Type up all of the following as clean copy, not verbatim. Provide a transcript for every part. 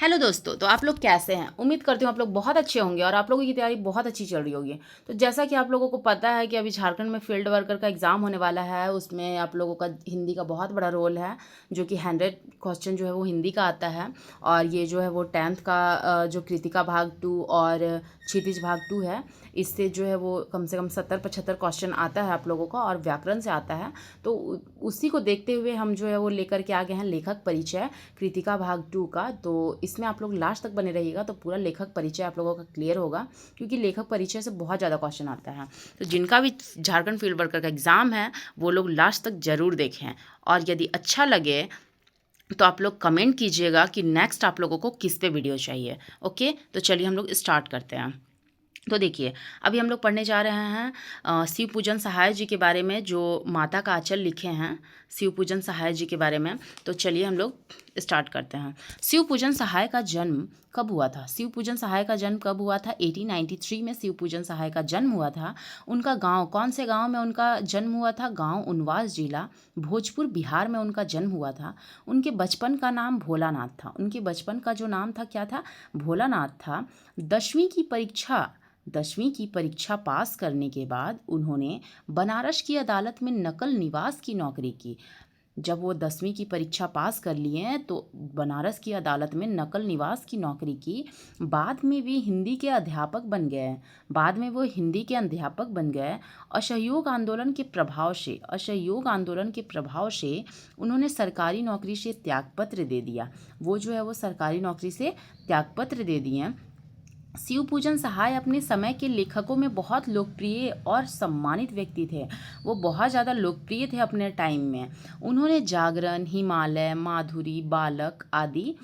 Hello दोस्तों, तो आप लोग कैसे हैं? उम्मीद करती हूँ आप लोग बहुत अच्छे होंगे और आप लोगों की तैयारी बहुत अच्छी चल रही होगी। तो जैसा कि आप लोगों को पता है कि अभी झारखंड में फील्ड वर्कर का एग्ज़ाम होने वाला है, उसमें आप लोगों का हिंदी का बहुत बड़ा रोल है, जो कि 100 क्वेश्चन जो है वो हिंदी का आता है। और ये जो है वो 10th का जो कृतिका भाग 2 और क्षितिज भाग 2 है, इससे जो है वो कम से कम 70-75 क्वेश्चन आता है आप लोगों का, और व्याकरण से आता है। तो उसी को देखते हुए हम जो है वो लेकर के आ गए हैं लेखक परिचय कृतिका भाग 2 का। तो इसमें आप लोग लास्ट तक बने रहिएगा तो पूरा लेखक परिचय आप लोगों का क्लियर होगा, क्योंकि लेखक परिचय से बहुत ज़्यादा क्वेश्चन आता है। तो जिनका भी झारखंड फील्ड वर्कर का एग्ज़ाम है वो लोग लास्ट तक ज़रूर देखें, और यदि अच्छा लगे तो आप लोग कमेंट कीजिएगा कि नेक्स्ट आप लोगों को किस पे वीडियो चाहिए। ओके, तो चलिए हम लोग स्टार्ट करते हैं। तो देखिए, अभी हम लोग पढ़ने जा रहे हैं शिव पूजन सहाय जी के बारे में, जो माता का आंचल लिखे हैं शिव पूजन सहाय जी के बारे में। तो चलिए हम लोग स्टार्ट करते हैं। शिव पूजन सहाय का जन्म कब हुआ था? शिव पूजन सहाय का जन्म कब हुआ था? 1893 में शिव पूजन सहाय का जन्म हुआ था। उनका गांव, कौन से गांव में उनका जन्म हुआ था? गांव उनवास, जिला भोजपुर, बिहार में उनका जन्म हुआ था। उनके बचपन का नाम भोलानाथ था। उनके बचपन का जो नाम था क्या था? भोलानाथ था। 10वीं की परीक्षा पास करने के बाद उन्होंने बनारस की अदालत में नकल निवास की नौकरी की। जब वो 10वीं की परीक्षा पास कर लिए तो बनारस की अदालत में नकल निवास की नौकरी की। बाद में वे हिंदी के अध्यापक बन गए। असहयोग आंदोलन के प्रभाव से उन्होंने सरकारी नौकरी से त्यागपत्र दे दिया। वो जो है वो सरकारी नौकरी से त्यागपत्र दे दिए। शिव पूजन सहाय अपने समय के लेखकों में बहुत लोकप्रिय और सम्मानित व्यक्ति थे। वो बहुत ज़्यादा लोकप्रिय थे अपने टाइम में। उन्होंने जागरण, हिमालय, माधुरी, बालक आदि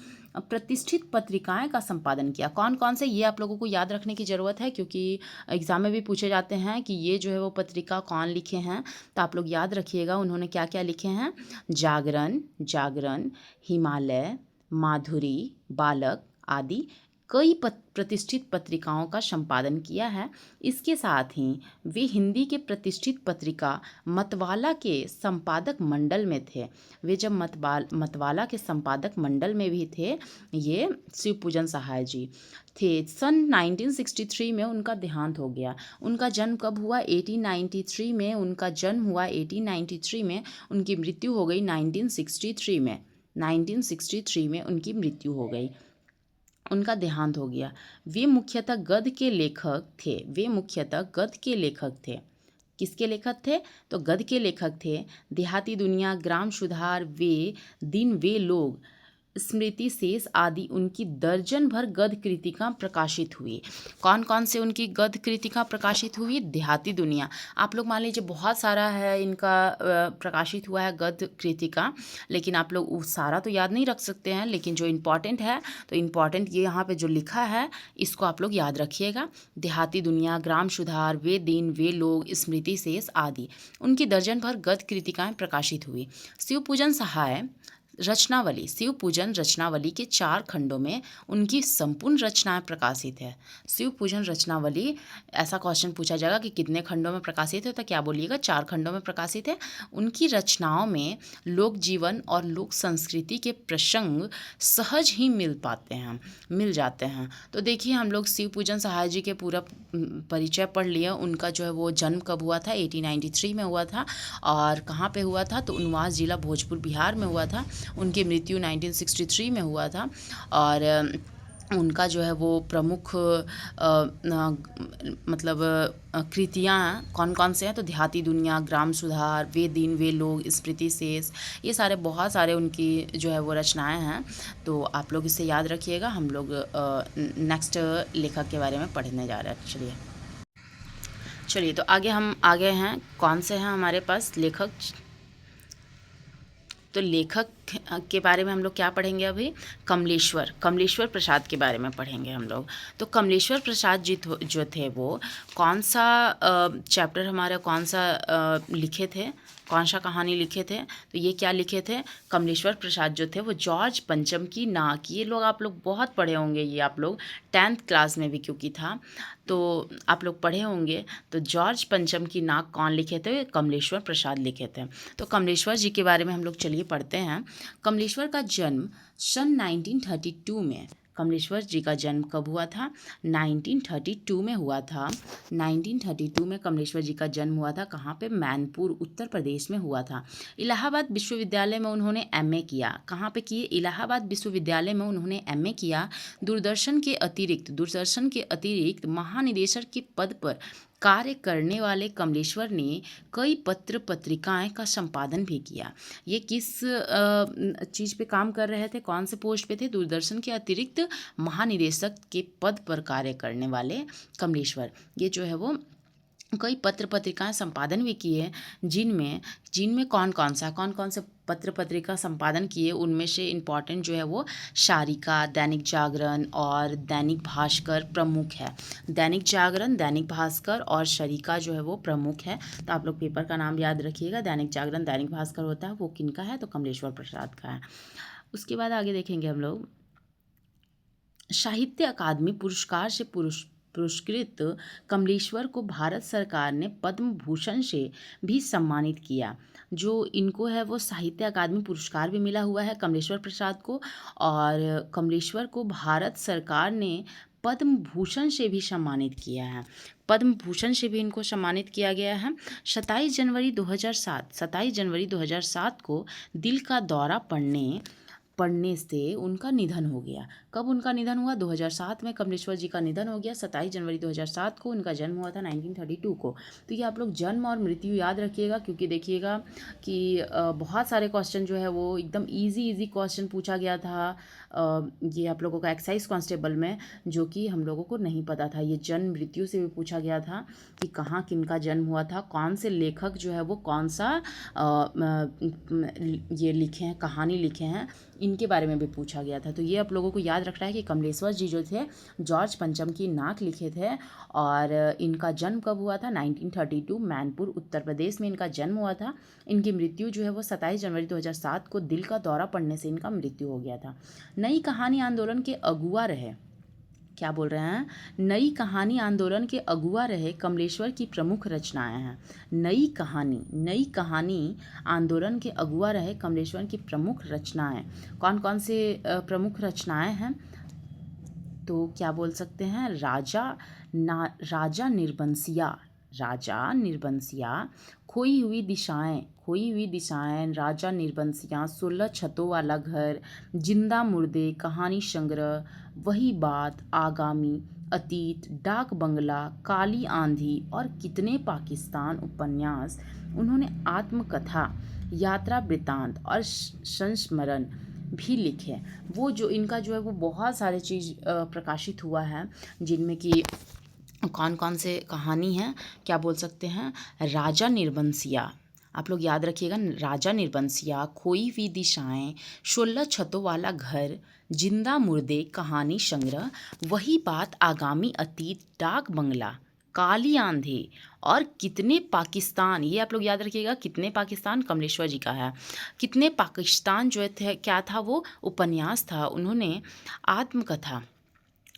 प्रतिष्ठित पत्रिकाएं का संपादन किया। कौन कौन से, ये आप लोगों को याद रखने की ज़रूरत है, क्योंकि एग्ज़ाम में भी पूछे जाते हैं कि ये जो है वो पत्रिका कौन लिखे हैं। तो आप लोग याद रखिएगा उन्होंने क्या क्या लिखे हैं। जागरण, हिमालय, माधुरी, बालक आदि कई प्रतिष्ठित पत्रिकाओं का संपादन किया है। इसके साथ ही वे हिंदी के प्रतिष्ठित पत्रिका मतवाला के संपादक मंडल में थे। वे जब मतवाला के संपादक मंडल में भी थे, ये शिव पूजन सहाय जी थे। सन 1963 में उनका देहांत हो गया। उनका जन्म कब हुआ? 1893 में उनका जन्म हुआ। 1893 में उनकी मृत्यु हो गई। 1963 में उनकी मृत्यु हो गई, उनका देहांत हो गया। वे मुख्यतः गद्य के लेखक थे। किसके लेखक थे? तो गद्य के लेखक थे। देहाती दुनिया, ग्राम सुधार, वे लोग, स्मृति शेष आदि उनकी दर्जन भर गद्य कृतिका प्रकाशित हुई। कौन कौन से उनकी गद्य कृतिका प्रकाशित हुई? देहाती दुनिया, आप लोग मान लीजिए बहुत सारा है इनका प्रकाशित हुआ है गद्य कृतिका, लेकिन आप लोग वो सारा तो याद नहीं रख सकते हैं, लेकिन जो इम्पॉर्टेंट है तो इम्पॉर्टेंट ये यहाँ पे जो लिखा है इसको आप लोग याद रखिएगा। देहाती दुनिया, ग्राम सुधार, वे लोग, स्मृति शेष आदि उनकी दर्जन भर गद्य कृतिकाएं प्रकाशित हुई। शिव पूजन सहाय रचनावली, शिव पूजन रचनावली के 4 खंडों में उनकी संपूर्ण रचनाएं प्रकाशित है। शिव पूजन रचनावली, ऐसा क्वेश्चन पूछा जाएगा कि कितने खंडों में प्रकाशित है, तो क्या बोलिएगा? 4 खंडों में प्रकाशित है। उनकी रचनाओं में लोक जीवन और लोक संस्कृति के प्रसंग सहज ही मिल जाते हैं। तो देखिए हम लोग शिव पूजन सहाय जी के पूरा परिचय पढ़ लिया। उनका जो है वो जन्म कब हुआ था? 1893 में हुआ था। और कहाँ पे हुआ था? तो उनवास, जिला भोजपुर, बिहार में हुआ था। उनकी मृत्यु 1963 में हुआ था। और उनका जो है वो प्रमुख मतलब कृतियाँ कौन कौन से हैं? तो देहाती दुनिया, ग्राम सुधार, वे लोग, स्मृति शेष, ये सारे बहुत सारे उनकी जो है वो रचनाएं हैं। तो आप लोग इसे याद रखिएगा। हम लोग नेक्स्ट लेखक के बारे में पढ़ने जा रहे हैं। चलिए तो आगे हम आगे हैं, कौन से हैं हमारे पास लेखक? तो लेखक के बारे में हम लोग क्या पढ़ेंगे अभी? कमलेश्वर प्रसाद के बारे में पढ़ेंगे हम लोग। तो कमलेश्वर प्रसाद जी जो थे वो कौन सा चैप्टर हमारा, कौन सा लिखे थे, कौन सा कहानी लिखे थे? तो ये क्या लिखे थे? कमलेश्वर प्रसाद जो थे वो जॉर्ज पंचम की नाक, ये लोग आप लोग बहुत पढ़े होंगे, ये आप लोग 10th क्लास में भी क्योंकि था, तो आप लोग पढ़े होंगे। तो जॉर्ज पंचम की नाक कौन लिखे थे? कमलेश्वर प्रसाद लिखे थे। तो कमलेश्वर जी के बारे में हम लोग चलिए पढ़ते हैं। कमलेश्वर का जन्म सन 1932 में कमलेश्वर जी का जन्म कब हुआ था? 1932 में हुआ था। 1932 में कमलेश्वर जी का जन्म हुआ था। कहाँ पे? मैनपुर, उत्तर प्रदेश में हुआ था। इलाहाबाद विश्वविद्यालय में उन्होंने एमए किया। कहाँ पे किए? इलाहाबाद विश्वविद्यालय में उन्होंने एमए किया। दूरदर्शन के अतिरिक्त महानिदेशक के पद पर कार्य करने वाले कमलेश्वर ने कई पत्र पत्रिकाएं का संपादन भी किया। ये किस चीज़ पे काम कर रहे थे? कौन से पोस्ट पे थे? दूरदर्शन के अतिरिक्त महानिदेशक के पद पर कार्य करने वाले कमलेश्वर, ये जो है वो कई पत्र पत्रिकाएं संपादन भी किए, जिनमें जिनमें कौन कौन से पत्र पत्रिका संपादन किए, उनमें से इम्पॉर्टेंट जो है वो शारिका, दैनिक जागरण और दैनिक भास्कर प्रमुख है। दैनिक जागरण, दैनिक भास्कर और शारिका जो है वो प्रमुख है। तो आप लोग पेपर का नाम याद रखिएगा। दैनिक जागरण, दैनिक भास्कर होता है, वो किनका है? तो कमलेश्वर प्रसाद का है। उसके बाद आगे देखेंगे हम लोग, साहित्य अकादमी पुरस्कार से पुरस्कृत कमलेश्वर को भारत सरकार ने पद्म भूषण से भी सम्मानित किया। जो इनको है वो साहित्य अकादमी पुरस्कार भी मिला हुआ है कमलेश्वर प्रसाद को, और कमलेश्वर को भारत सरकार ने पद्म भूषण से भी सम्मानित किया है। पद्म भूषण से भी इनको सम्मानित किया गया है। 27 जनवरी 2007 को दिल का दौरा पड़ने से उनका निधन हो गया। कब उनका निधन हुआ? 2007 में कमलेश्वर जी का निधन हो गया। 27 जनवरी 2007 को उनका जन्म हुआ था, 1932 को। तो ये आप लोग जन्म और मृत्यु याद रखिएगा, क्योंकि देखिएगा कि बहुत सारे क्वेश्चन जो है वो एकदम इजी क्वेश्चन पूछा गया था ये आप लोगों का एक्साइज कांस्टेबल में, जो कि हम लोगों को नहीं पता था। ये जन्म मृत्यु से भी पूछा गया था कि कहाँ किनका जन्म हुआ था, कौन से लेखक जो है वो कौन सा ये लिखे हैं, कहानी लिखे हैं, इनके बारे में भी पूछा गया था। तो ये आप लोगों को याद रखना है कि कमलेश्वर जी जो थे जॉर्ज पंचम की नाक लिखे थे, और इनका जन्म कब हुआ था? 1932, मैनपुर, उत्तर प्रदेश में इनका जन्म हुआ था। इनकी मृत्यु जो है वो 27 जनवरी 2007 को दिल का दौरा पड़ने से इनका मृत्यु हो गया था। नई कहानी आंदोलन के अगुआ रहे, क्या बोल रहे हैं? नई कहानी आंदोलन के अगुआ रहे कमलेश्वर की प्रमुख रचनाएं हैं। नई कहानी आंदोलन के अगुआ रहे कमलेश्वर की प्रमुख रचनाएं। कौन कौन से प्रमुख रचनाएं हैं? तो क्या बोल सकते हैं? राजा निर्बंसिया, खोई हुई दिशाएं, राजा निर्बंसिया, 16 छतों वाला घर, जिंदा मुर्दे, कहानी संग्रह, वही बात, आगामी, अतीत, डाक बंगला, काली आंधी और कितने पाकिस्तान उपन्यास। उन्होंने आत्मकथा, यात्रा वृत्तांत और संस्मरण भी लिखे। वो जो इनका जो है वो बहुत सारे चीज़ प्रकाशित हुआ है, जिनमें कि कौन कौन से कहानी हैं, क्या बोल सकते हैं? राजा निर्बंसिया, आप लोग याद रखिएगा। राजा निर्बंसिया, खोई हुई दिशाएं, 16 छतों वाला घर, जिंदा मुर्दे, कहानी संग्रह, वही बात, आगामी, अतीत, डाक बंगला, काली आंधी और कितने पाकिस्तान। ये आप लोग याद रखिएगा, कितने पाकिस्तान कमलेश्वर जी का है। कितने पाकिस्तान जो थे, क्या था वो? उपन्यास था। उन्होंने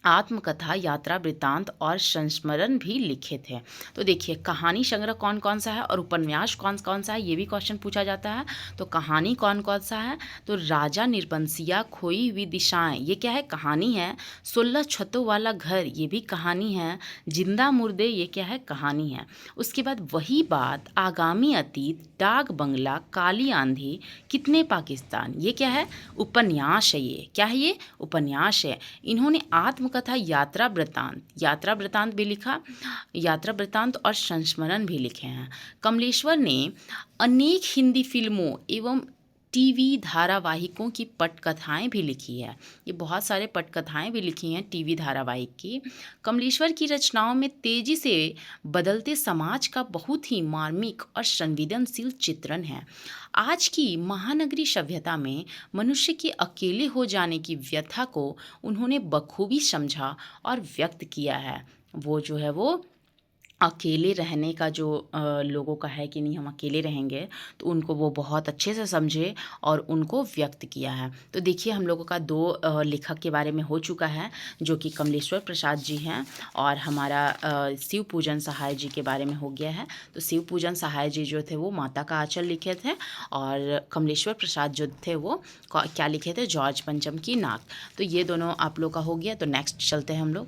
आत्मकथा, यात्रा वृत्तांत और संस्मरण भी लिखे थे। तो देखिए, कहानी संग्रह कौन कौन सा है और उपन्यास कौन कौन सा है, ये भी क्वेश्चन पूछा जाता है। तो कहानी कौन कौन सा है? तो राजा निर्बंसिया, खोई हुई दिशाएं, ये क्या है? कहानी है। 16 छतों वाला घर, ये भी कहानी है। जिंदा मुर्दे, ये क्या है? कहानी है। उसके बाद वही बात, आगामी, अतीत, डाक बंगला, काली आंधी, कितने पाकिस्तान, ये क्या है? उपन्यास है। ये क्या है? ये उपन्यास है। इन्होंने आत्मकथा, यात्रा वृत्तांत भी लिखा, यात्रा वृत्तांत और संस्मरण भी लिखे हैं। कमलेश्वर ने अनेक हिंदी फिल्मों एवं टीवी धारावाहिकों की पटकथाएं भी लिखी है। ये बहुत सारे पटकथाएं भी लिखी हैं टीवी धारावाहिक की। कमलेश्वर की रचनाओं में तेजी से बदलते समाज का बहुत ही मार्मिक और संवेदनशील चित्रण है। आज की महानगरी सभ्यता में मनुष्य के अकेले हो जाने की व्यथा को उन्होंने बखूबी समझा और व्यक्त किया है। वो जो है वो अकेले रहने का जो लोगों का है कि नहीं हम अकेले रहेंगे, तो उनको वो बहुत अच्छे से समझे और उनको व्यक्त किया है। तो देखिए हम लोगों का 2 लेखक के बारे में हो चुका है, जो कि कमलेश्वर प्रसाद जी हैं और हमारा शिव पूजन सहाय जी के बारे में हो गया है। तो शिव पूजन सहाय जी जो थे वो माता का आँचल लिखे थे और कमलेश्वर प्रसाद जो थे वो क्या लिखे थे, जॉर्ज पंचम की नाक। तो ये दोनों आप लोग का हो गया। तो नेक्स्ट चलते हैं हम लोग।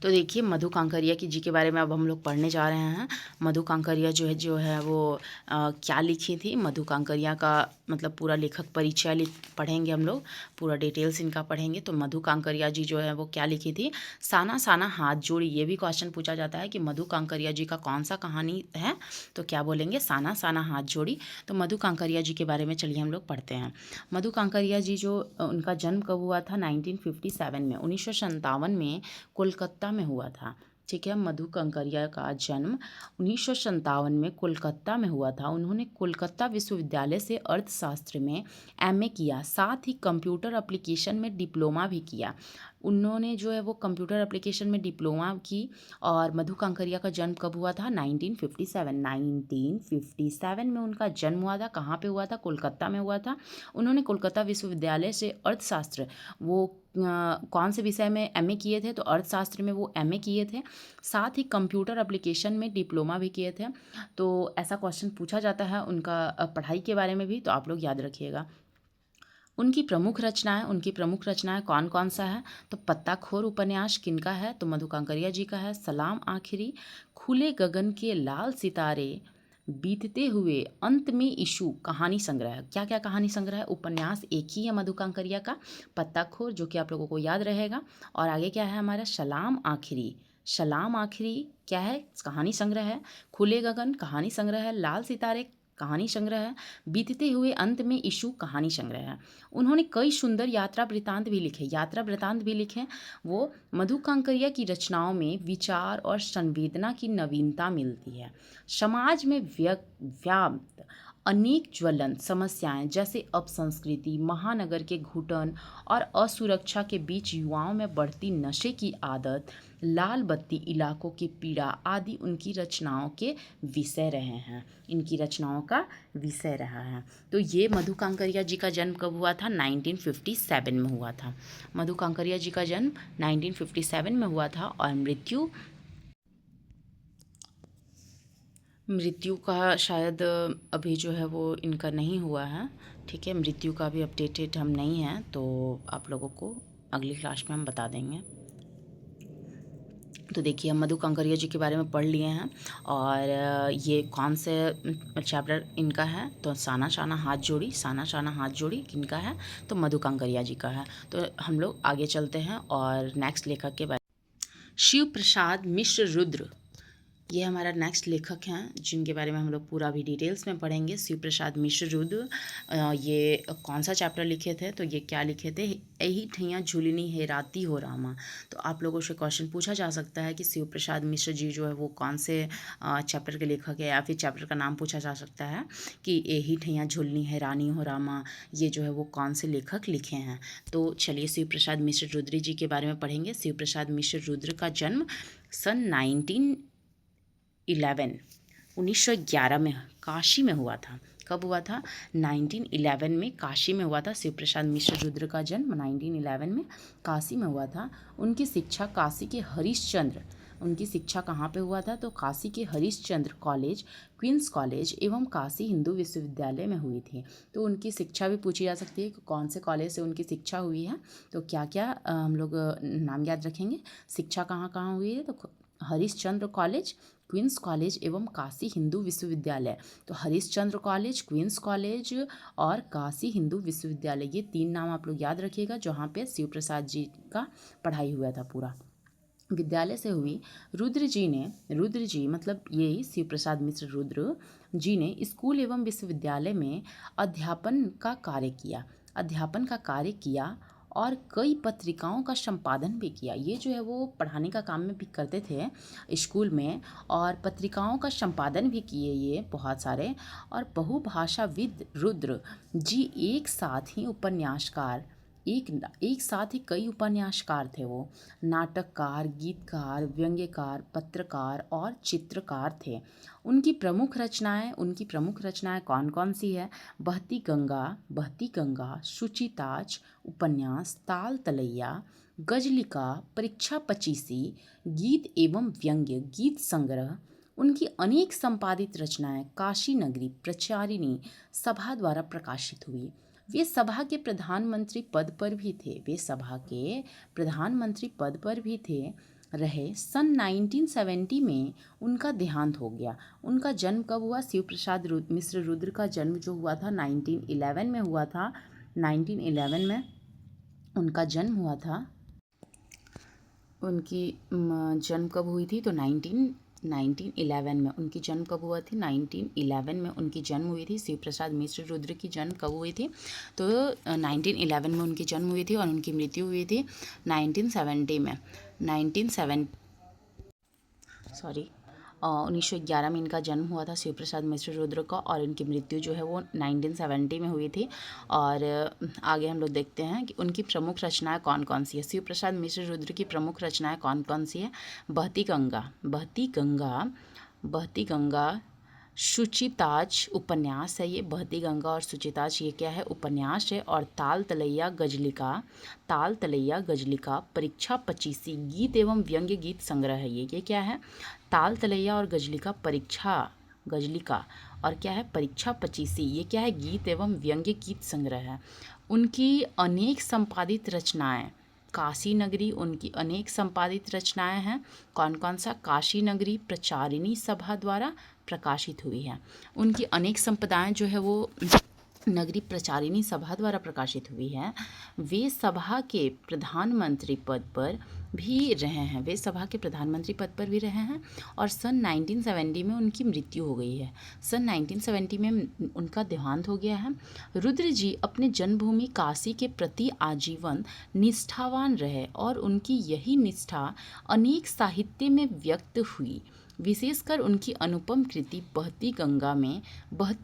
तो देखिए मधु कांकरिया की जी के बारे में अब हम लोग पढ़ने जा रहे हैं। मधु कांकरिया जो है वो क्या लिखी थी। मधु कांकरिया का मतलब पूरा लेखक परिचय पढ़ेंगे हम लोग, पूरा डिटेल्स इनका पढ़ेंगे। तो मधु कांकरिया जी जो है वो क्या लिखी थी, साना साना हाथ जोड़ी। ये भी क्वेश्चन पूछा जाता है कि मधु कांकरिया जी का कौन सा कहानी है, तो क्या बोलेंगे, साना साना हाथ जोड़ी। तो मधु कांकरिया जी के बारे में चलिए हम लोग पढ़ते हैं। मधु कांकरिया जी जो उनका जन्म कब हुआ था, 1957 में, 1957 में कोलकाता में हुआ था। ठीक है, मधु कांकरिया का जन्म 1957 में कोलकाता में हुआ था। उन्होंने कोलकाता विश्वविद्यालय से अर्थशास्त्र में एमए किया, साथ ही कंप्यूटर एप्लीकेशन में डिप्लोमा भी किया। उन्होंने जो है वो कंप्यूटर एप्लीकेशन में डिप्लोमा की। और मधु कांकरिया का जन्म कब हुआ था, 1957 में उनका जन्म हुआ था। कहाँ पे हुआ था, कोलकाता में हुआ था। उन्होंने कोलकाता विश्वविद्यालय से अर्थशास्त्र, वो कौन से विषय में एमए किए थे, तो अर्थशास्त्र में वो एमए किए थे, साथ ही कंप्यूटर एप्लीकेशन में डिप्लोमा भी किए थे। तो ऐसा क्वेश्चन पूछा जाता है उनका पढ़ाई के बारे में भी, तो आप लोग याद रखिएगा। उनकी प्रमुख रचनाएं कौन कौन सा है, तो पत्ताखोर उपन्यास किनका है, तो मधु कांकरिया जी का है। सलाम आखिरी, खुले गगन के लाल सितारे, बीतते हुए अंत में इशू, कहानी संग्रह। क्या क्या कहानी संग्रह है, उपन्यास एक ही है मधु कांकरिया का, पत्ताखोर, जो कि आप लोगों को याद रहेगा। और आगे क्या है हमारा, सलाम आखिरी। सलाम आखिरी क्या है, कहानी संग्रह है। खुले गगन कहानी संग्रह है। लाल सितारे कहानी संग्रह है। बीतते हुए अंत में इशू कहानी संग्रह है। उन्होंने कई सुंदर यात्रा वृतांत भी लिखे। वो मधु कांकरिया की रचनाओं में विचार और संवेदना की नवीनता मिलती है। समाज में व्याप्त अनेक ज्वलंत समस्याएं जैसे अपसंस्कृति, महानगर के घुटन और असुरक्षा के बीच युवाओं में बढ़ती नशे की आदत, लाल बत्ती इलाकों की पीड़ा आदि उनकी रचनाओं के विषय रहे हैं, इनकी रचनाओं का विषय रहा है। तो ये मधु कांकरिया जी का जन्म कब हुआ था, 1957 में हुआ था। मधु कांकरिया जी का जन्म 1957 में हुआ था। और मृत्यु का शायद अभी जो है वो इनका नहीं हुआ है। ठीक है, मृत्यु का भी अपडेटेड हम नहीं हैं, तो आप लोगों को अगली क्लास में हम बता देंगे। तो देखिए हम मधु कांकरिया जी के बारे में पढ़ लिए हैं। और ये कौन से चैप्टर इनका है, तो साना साना हाथ जोड़ी किनका है, तो मधु कांकरिया जी का है। तो हम लोग आगे चलते हैं और नेक्स्ट लेखक के बारे, शिव प्रसाद मिश्र रुद्र, ये हमारा नेक्स्ट लेखक हैं, जिनके बारे में हम लोग पूरा भी डिटेल्स में पढ़ेंगे। शिव प्रसाद मिश्र रुद्र ये कौन सा चैप्टर लिखे थे, तो ये क्या लिखे थे, यही ठैया झूलनी हेराती हो रामा। तो आप लोगों से क्वेश्चन पूछा जा सकता है कि शिव प्रसाद मिश्र जी जो है वो कौन से चैप्टर के लेखक है, या फिर चैप्टर का नाम पूछा जा सकता है कि यही ठैया झूलनी हैरानी हो रामा, ये जो है वो कौन से लेखक लिखे हैं। तो चलिए शिव प्रसाद मिश्र रुद्र जी के बारे में पढ़ेंगे। शिव प्रसाद मिश्र रुद्र का जन्म सन 1911 में काशी में हुआ था। कब हुआ था, 1911 में काशी में हुआ था। शिव प्रसाद मिश्र रुद्र का जन्म 1911 में काशी में हुआ था। उनकी शिक्षा काशी के हरिश्चंद्र, उनकी शिक्षा कहाँ पे हुआ था, तो काशी के हरिश्चंद्र कॉलेज, क्वींस कॉलेज एवं काशी हिंदू विश्वविद्यालय में हुई थी। तो उनकी शिक्षा भी पूछी जा सकती है कि कौन से कॉलेज से उनकी शिक्षा हुई है, तो क्या क्या हम लोग नाम याद रखेंगे। शिक्षा कहाँ कहाँ हुई है, तो हरिश्चंद्र कॉलेज, क्वींस कॉलेज एवं काशी हिंदू विश्वविद्यालय। तो हरिश्चंद्र कॉलेज, क्वींस कॉलेज और काशी हिंदू विश्वविद्यालय, ये 3 नाम आप लोग याद रखिएगा, जहाँ पे शिव प्रसाद जी का पढ़ाई हुआ था पूरा। विद्यालय से हुई। रुद्र जी मतलब यही शिव प्रसाद मिश्र रुद्र जी ने स्कूल एवं विश्वविद्यालय में अध्यापन का कार्य किया और कई पत्रिकाओं का संपादन भी किया। ये जो है वो पढ़ाने का काम में भी करते थे स्कूल में, और पत्रिकाओं का संपादन भी किए ये बहुत सारे। और बहुभाषाविद रुद्र जी एक साथ ही उपन्यासकार, एक एक साथ ही कई उपन्यासकार थे वो, नाटककार, गीतकार, व्यंग्यकार, पत्रकार और चित्रकार थे। उनकी प्रमुख रचनाएं कौन कौन सी है? बहती गंगा, शुचिताज उपन्यास, ताल तलैया, गजलिका, परीक्षा पचीसी, गीत एवं व्यंग्य, गीत संग्रह। उनकी अनेक संपादित रचनाएं काशी नगरी प्रचारिणी सभा द्वारा प्रकाशित हुई। वे सभा के प्रधानमंत्री पद पर भी थे वे सभा के प्रधानमंत्री पद पर भी थे रहे। सन 1970 में उनका देहांत हो गया। उनका जन्म कब हुआ? शिव प्रसाद मिश्र रुद्र का जन्म जो हुआ था 1911 में हुआ था। 1911 में उनका जन्म हुआ था। उनकी जन्म कब हुई थी? तो 1911 में उनकी जन्म कब हुआ थी? 1911 में उनकी जन्म हुई थी। शिव प्रसाद मिश्र रुद्र की जन्म कब हुई थी? तो 1911 में उनकी जन्म हुई थी और उनकी मृत्यु हुई थी 1970 में। 1911 में इनका जन्म हुआ था शिव प्रसाद मिश्र रुद्र का, और इनकी मृत्यु जो है वो 1970 में हुई थी। और आगे हम लोग देखते हैं कि उनकी प्रमुख रचनाएं कौन कौन सी है। शिव प्रसाद मिश्र रुद्र की प्रमुख रचनाएं कौन कौन सी है? बहती गंगा शुचिताज उपन्यास है ये। बहती गंगा और शुचिताज ये क्या है? उपन्यास है। और ताल तलैया गजलिका, परीक्षा पचीसी गीत एवं व्यंग्य, गीत संग्रह है ये क्या है? ताल तलैया और गजलिका और क्या है? परीक्षा पचीसी ये क्या है? गीत एवं व्यंग्य, गीत संग्रह है। उनकी अनेक संपादित रचनाएं काशी नगरी, उनकी अनेक संपादित रचनाएं हैं। कौन कौन सा? काशी नगरी प्रचारिणी सभा द्वारा प्रकाशित हुई है। उनकी अनेक संपदाएं जो है वो नगरी प्रचारिणी सभा द्वारा प्रकाशित हुई है। वे सभा के प्रधानमंत्री पद पर भी रहे हैं और सन 1970 में उनकी मृत्यु हो गई है। सन 1970 में उनका देहांत हो गया है। रुद्र जी अपने जन्मभूमि काशी के प्रति आजीवन निष्ठावान रहे और उनकी यही निष्ठा अनेक साहित्य में व्यक्त हुई। विशेषकर उनकी अनुपम कृति बहती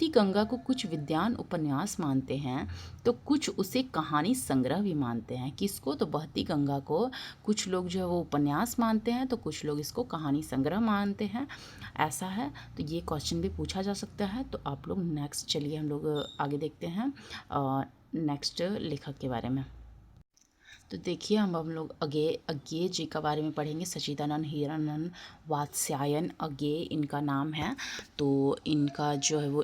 गंगा को कुछ विद्वान उपन्यास मानते हैं तो कुछ उसे कहानी संग्रह भी मानते हैं। किसको? तो बहती गंगा को कुछ लोग जो है वो उपन्यास मानते हैं तो कुछ लोग इसको कहानी संग्रह मानते हैं। ऐसा है, तो ये क्वेश्चन भी पूछा जा सकता है। तो आप लोग नेक्स्ट चलिए हम लोग आगे देखते हैं नेक्स्ट लेखक के बारे में। तो देखिए हम लोग अज्ञेय जी का बारे में पढ़ेंगे। सच्चिदानंद हीरानंद वात्स्यायन अज्ञेय इनका नाम है। तो इनका जो है वो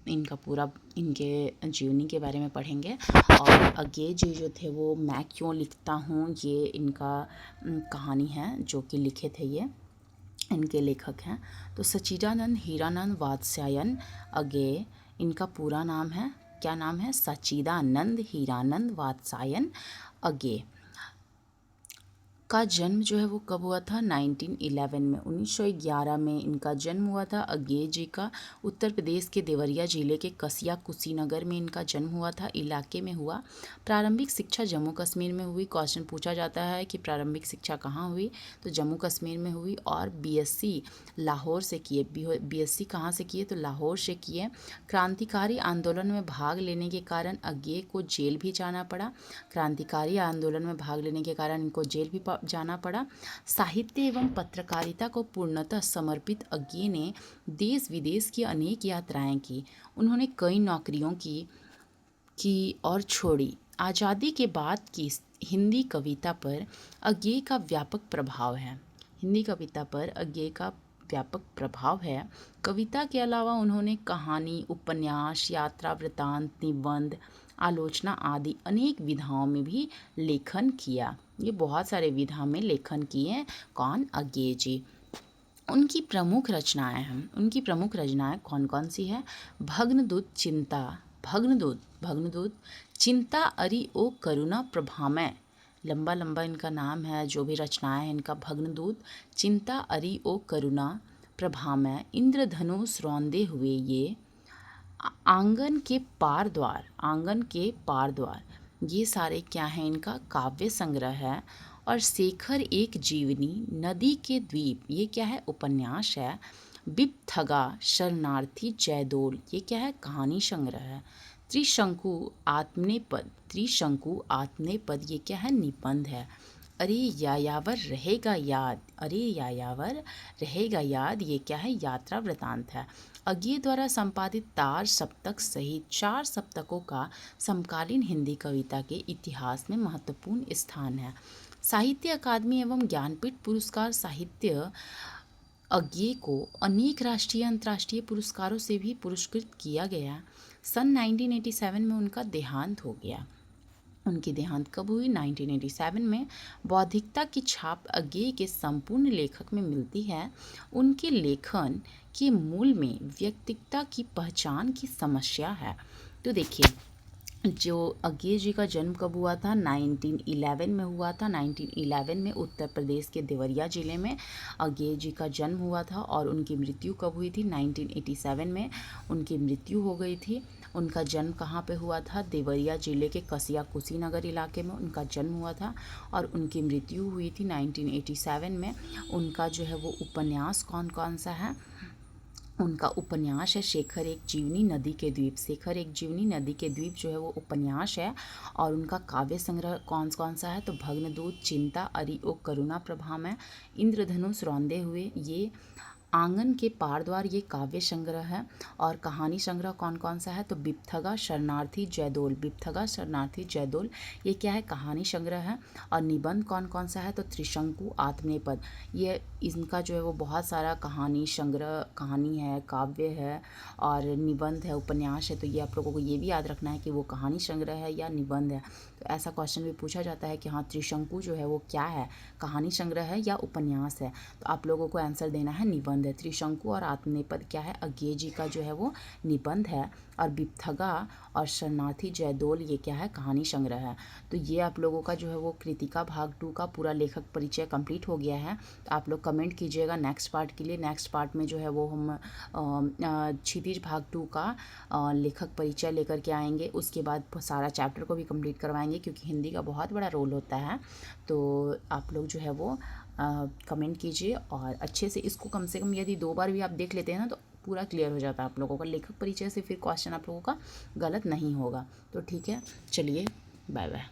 इनका पूरा इनके जीवनी के बारे में पढ़ेंगे। और अज्ञेय जी जो थे वो मैं क्यों लिखता हूँ, ये इनका कहानी है जो कि लिखे थे, ये इनके लेखक हैं। तो सच्चिदानंद हीरानंद वात्स्यायन अज्ञेय, इनका पूरा नाम है, क्या नाम है? सच्चिदानंद हीरानंद वात्स्यायन अज्ञेय। का जन्म जो है वो कब हुआ था? 1911 में। 1911 में इनका जन्म हुआ था अज्ञेय जी का। उत्तर प्रदेश के देवरिया जिले के कसिया कुशीनगर में इनका जन्म हुआ था, इलाके में हुआ। प्रारंभिक शिक्षा जम्मू कश्मीर में हुई। क्वेश्चन पूछा जाता है कि प्रारंभिक शिक्षा कहाँ हुई, तो जम्मू कश्मीर में हुई। और बीएससी लाहौर से किए। बीएससी कहाँ से किए? तो लाहौर से किए। क्रांतिकारी आंदोलन में भाग लेने के कारण अज्ञेय को जेल भी जाना पड़ा। क्रांतिकारी आंदोलन में भाग लेने के कारण इनको जेल भी जाना पड़ा। साहित्य एवं पत्रकारिता को पूर्णतः समर्पित अज्ञेय ने देश विदेश की अनेक यात्राएं की। उन्होंने कई नौकरियों की और छोड़ी। आज़ादी के बाद की हिंदी कविता पर अज्ञेय का व्यापक प्रभाव है। कविता के अलावा उन्होंने कहानी, उपन्यास, यात्रा वृत्तांत, निबंध, आलोचना आदि अनेक विधाओं में भी लेखन किया। ये बहुत सारे विधा में लेखन किए। कौन? अज्ञेय जी। उनकी प्रमुख रचनाएं कौन कौन सी है? भग्नदूत चिंता अरि ओ करुणा प्रभामय, लंबा इनका नाम है। जो भी रचनाएं हैं इनका भग्नदूत, चिंता अरि ओ करुणा प्रभामय, इंद्रधनुष रौंदे हुए ये, आंगन के पार द्वार, ये सारे क्या हैं? इनका काव्य संग्रह है। और शेखर एक जीवनी, नदी के द्वीप, ये क्या है? उपन्यास है। बिपथगा शरणार्थी जयदोल, ये क्या है? कहानी संग्रह है। त्रिशंकु आत्मनेपद, त्रिशंकु आत्मनेपद ये क्या है? निबंध है। अरे यायावर रहेगा याद, अरे यायावर रहेगा याद ये क्या है? यात्रा वृतांत है। अज्ञे द्वारा संपादित तार सप्तक सहित 4 सप्तकों का समकालीन हिंदी कविता के इतिहास में महत्वपूर्ण स्थान है। साहित्य अकादमी एवं ज्ञानपीठ पुरस्कार साहित्य अज्ञे को अनेक राष्ट्रीय अंतर्राष्ट्रीय पुरस्कारों से भी पुरस्कृत किया गया। सन 1987 में उनका देहांत हो गया। उनकी देहांत कब हुई? 1987 में। बौद्धिकता की छाप अज्ञे के संपूर्ण लेखक में मिलती है। उनके लेखन के मूल में व्यक्तित्व की पहचान की समस्या है। तो देखिए, जो अज्ञे जी का जन्म कब हुआ था? 1911 में हुआ था। 1911 में उत्तर प्रदेश के देवरिया ज़िले में अज्ञे जी का जन्म हुआ था और उनकी मृत्यु कब हुई थी? 1987 में उनकी मृत्यु हो गई थी। उनका जन्म कहाँ पे हुआ था? देवरिया ज़िले के कसिया कुशीनगर इलाके में उनका जन्म हुआ था और उनकी मृत्यु हुई थी 1987 में। उनका जो है वो उपन्यास कौन कौन सा है? उनका उपन्यास है शेखर एक जीवनी नदी के द्वीप। शेखर एक जीवनी नदी के द्वीप जो है वो उपन्यास है। और उनका काव्य संग्रह कौन कौन सा है? तो भग्नदूत, चिंता, अरिओ, करुणा प्रभा में, इंद्रधनुष, रौंदे हुए, ये आंगन के पार द्वार, ये काव्य संग्रह है। और कहानी संग्रह कौन कौन सा है? तो बिपथगा, शरणार्थी, जयदोल, बिपथगा, शरणार्थी, जयदोल, ये क्या है? कहानी संग्रह है। और निबंध कौन कौन सा है? तो त्रिशंकु, आत्मनेपद, ये इनका जो है वो बहुत सारा कहानी संग्रह, कहानी है, काव्य है और निबंध है, उपन्यास है। तो ये आप लोगों को ये भी याद रखना है कि वो कहानी संग्रह है या निबंध है। तो ऐसा क्वेश्चन भी पूछा जाता है कि हाँ, त्रिशंकु जो है वो क्या है? कहानी संग्रह है या उपन्यास है? तो आप लोगों को आंसर देना है निबंध है। त्रिशंकु और आत्मनेपद क्या है? अज्ञे जी का जो है वो निबंध है। और बिपथगा और शरणार्थी, जयदोल, ये क्या है? कहानी संग्रह है। तो ये आप लोगों का जो है वो कृतिका भाग 2 का पूरा लेखक परिचय कंप्लीट हो गया है। तो आप लोग कमेंट कीजिएगा नेक्स्ट पार्ट के लिए। नेक्स्ट पार्ट में जो है वो हम क्षितिज भाग 2 का लेखक परिचय लेकर के आएंगे। उसके बाद सारा चैप्टर को भी कंप्लीट करवाएंगे क्योंकि हिंदी का बहुत बड़ा रोल होता है। तो आप लोग जो है वो कमेंट कीजिए और अच्छे से इसको कम से कम यदि 2 बार भी आप देख लेते हैं ना तो पूरा क्लियर हो जाता है आप लोगों का लेखक परिचय से। फिर क्वेश्चन आप लोगों का गलत नहीं होगा। तो ठीक है, चलिए, बाय बाय।